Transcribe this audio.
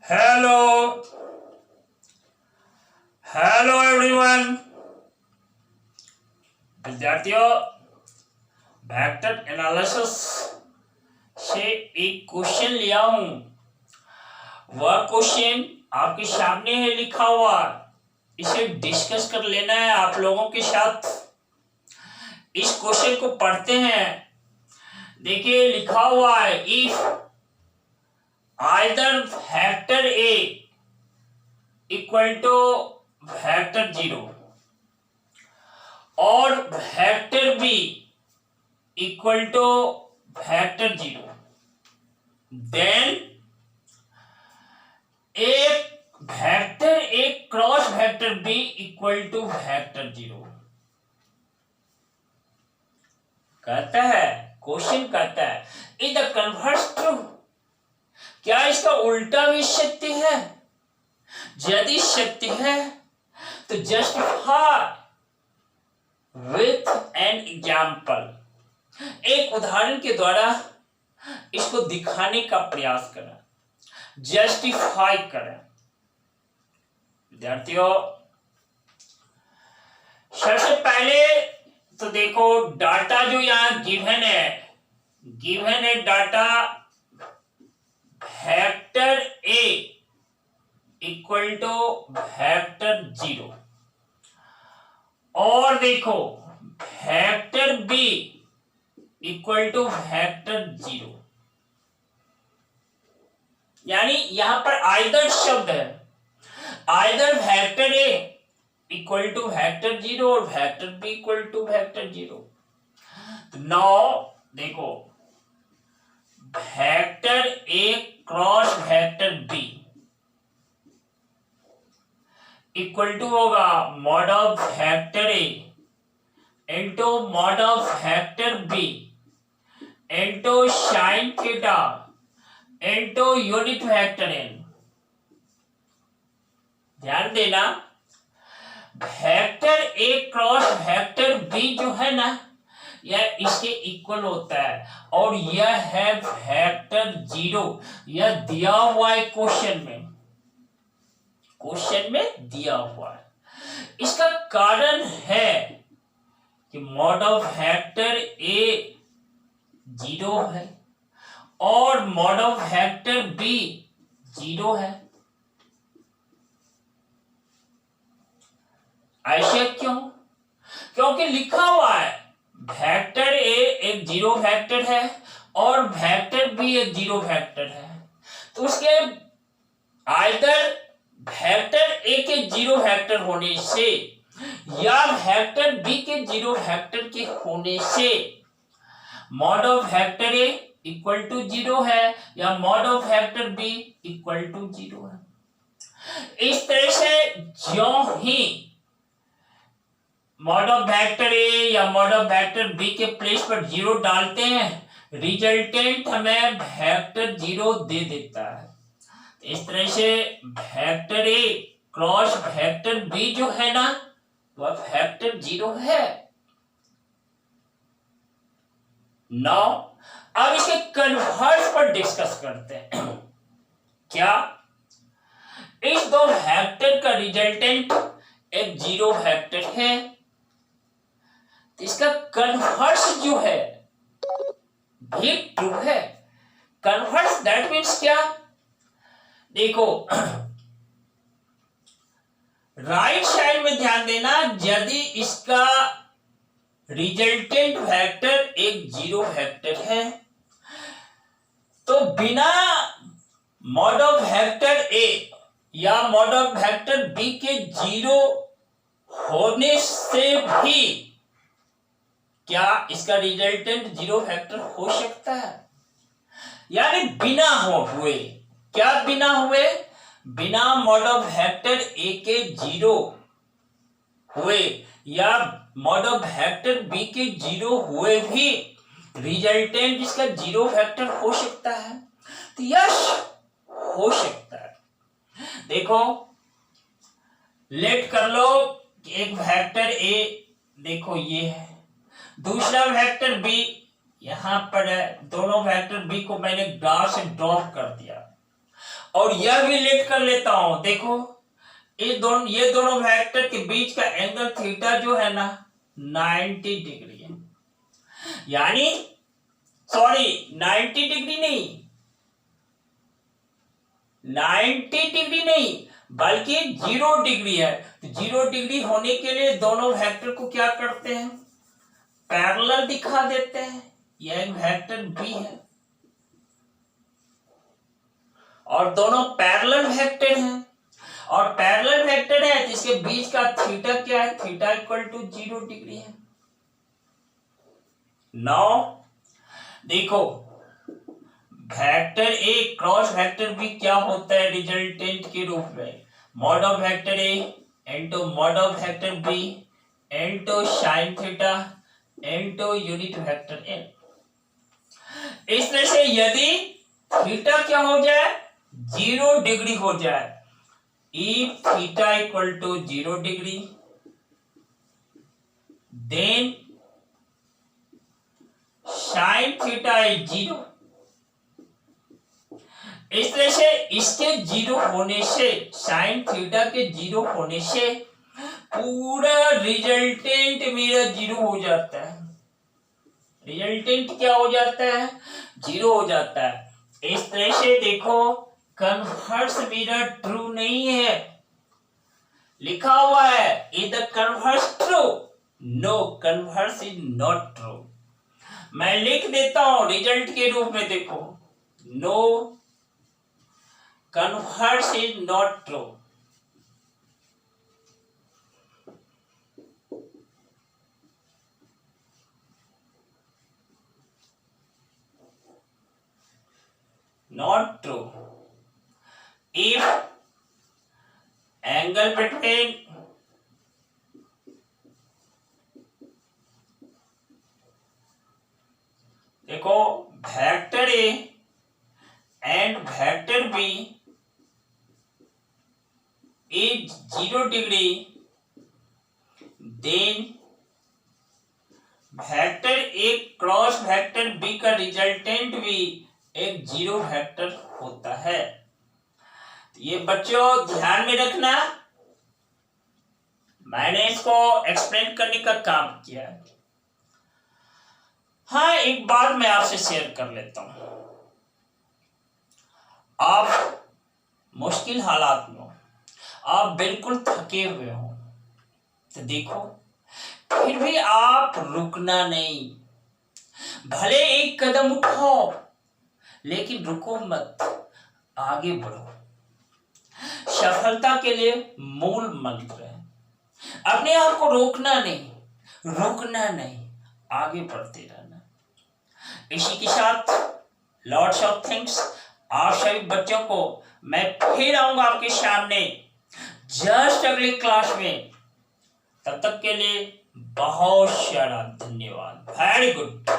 Hello hello everyone. विद्यार्थियों, vector analysis से एक क्वेश्चन लिया हूं। वह क्वेश्चन आपके सामने है लिखा हुआ, इसे डिस्कस कर लेना है आप लोगों के साथ। इस क्वेश्चन को पढ़ते हैं। देखिए लिखा हुआ है, if either vector A equal to vector 0 और vector B equal to vector 0, then एक vector A cross vector B equal to vector 0। कहता है, क्वेश्चन कहता है, इज द कन्वर्स ट्रू, क्या इसका उल्टा भी सत्य है? यदि सत्य है तो जस्टिफाई विथ एन एग्जाम्पल, एक उदाहरण के द्वारा इसको दिखाने का प्रयास करें, जस्टिफाई करें। विद्यार्थियों, सबसे पहले तो देखो डाटा जो यहां गिवन है data vector A equal to vector 0 और देखो vector B equal to vector 0, यानी यहां पर आइदर शब्द है, either vector A equal to vector 0 और vector B equal to vector 0। तो नाउ देखो vector A cross vector B equal to होगा mod of vector A into mod of vector B into sine theta into unit vector n। ध्यान देना, vector A cross vector B जो है ना, यह इसके इक्वल होता है और यह है वेक्टर 0। यह दिया हुआ है क्वेश्चन में दिया हुआ है। इसका कारण है कि मॉड ऑफ वेक्टर A 0 है और मॉड ऑफ वेक्टर B 0 है। ऐसे क्यों? क्योंकि लिखा हुआ है वेक्टर A एक 0 वेक्टर है और वेक्टर B एक 0 वेक्टर है, तो उसके आइदर वेक्टर A के 0 वेक्टर होने से या वेक्टर B के 0 वेक्टर के होने से mod of vector A equal to 0 है या mod of vector B equal to 0 है। इस तरह से ज्यों ही मॉड ऑफ वेक्टर A या मॉड ऑफ वेक्टर B के प्लेस पर 0 डालते हैं, रिजल्टेंट हमें वेक्टर 0 दे देता है। इस तरह से vector A cross vector B जो है ना, वह वेक्टर 0 है। नाउ अब इसके कन्वर्स पर डिस्कस करते हैं। क्या इस दो वेक्टर का रिजल्टेंट एक 0 वेक्टर है, इसका कन्वर्स जो है भी ट्रू है। कन्वर्स दैट मीन्स क्या? देखो राइट साइड में ध्यान देना, यदि इसका रिजल्टेंट वेक्टर एक 0 वेक्टर है तो बिना मॉड ऑफ वेक्टर A या मॉड ऑफ वेक्टर B के 0 होने से भी क्या इसका रिजल्टेंट 0 वेक्टर हो सकता है? यानी बिना हुए, क्या बिना हुए? बिना मॉड ऑफ वेक्टर A के 0 हुए या मॉड ऑफ वेक्टर B के 0 हुए भी रिजल्टेंट इसका 0 वेक्टर हो सकता है। तो यस, हो सकता है। देखो लेट कर लो कि एक वेक्टर A देखो ये है, दूसरा वेक्टर B यहां पर है, दोनों वेक्टर B को मैंने ग्राफ से ड्रॉप कर दिया और यह भी लेट कर लेता हूं। देखो ये दोनों वेक्टर के बीच का एंगल थीटा जो है ना 90 डिग्री है। यानी सॉरी 90 डिग्री नहीं, 90 डिग्री नहीं बल्कि 0 डिग्री है। तो 0 डिग्री होने के लिए दोनों वेक्टर को क्या करते हैं, पैरेलल दिखा देते हैं। यह एक वेक्टर बी है और दोनों पैरेलल वेक्टर हैं, और पैरेलल वेक्टर है जिसके बीच का थीटा क्या है, थीटा इक्वल टू 0 डिग्री है। नाउ देखो vector A cross vector B क्या होता है रिजल्टेंट के रूप में, mod of vector A into mod of vector B into sine theta into unit vector N. इस तरह से यदि थीटा क्या हो जाए 0 डिग्री हो जाए, if theta equal to 0 degree, then sin theta is 0। इस तरह से इसके 0 होने से, sin थीटा के 0 होने से पूरा रिजल्टेंट मेरा 0 हो जाता है। रिजल्टेंट क्या हो जाता है, 0 हो जाता है। इस तरह से देखो कन्वर्स मेरा ट्रू नहीं है, लिखा हुआ है is the converse true, no converse is not true. मैं लिख देता हूं रिजल्ट के रूप में, देखो no converse is not true. Not true if angle between देखो vector A and vector B is 0 degree, then vector A cross vector B का रिजल्टेंट भी एक 0 वेक्टर होता है। ये बच्चों ध्यान में रखना, मैंने इसको एक्सप्लेन करने का काम किया है। हाँ एक बात मैं आपसे शेयर कर लेता हूं, आप मुश्किल हालात में हो, आप बिल्कुल थके हुए हो, तो देखो फिर भी आप रुकना नहीं, भले एक कदम उठाओ लेकिन रुको मत, आगे बढ़ो। सफलता के लिए मूल मंत्र है अपने आप को रोकना नहीं, रुकना नहीं, आगे बढ़ते रहना। इसी के साथ लॉट्स ऑफ थिंग्स, आप सभी बच्चों को मैं फिर आऊंगा आपके सामने जस्ट अगली क्लास में। तब तक के लिए बहुत सारा धन्यवाद। Very good.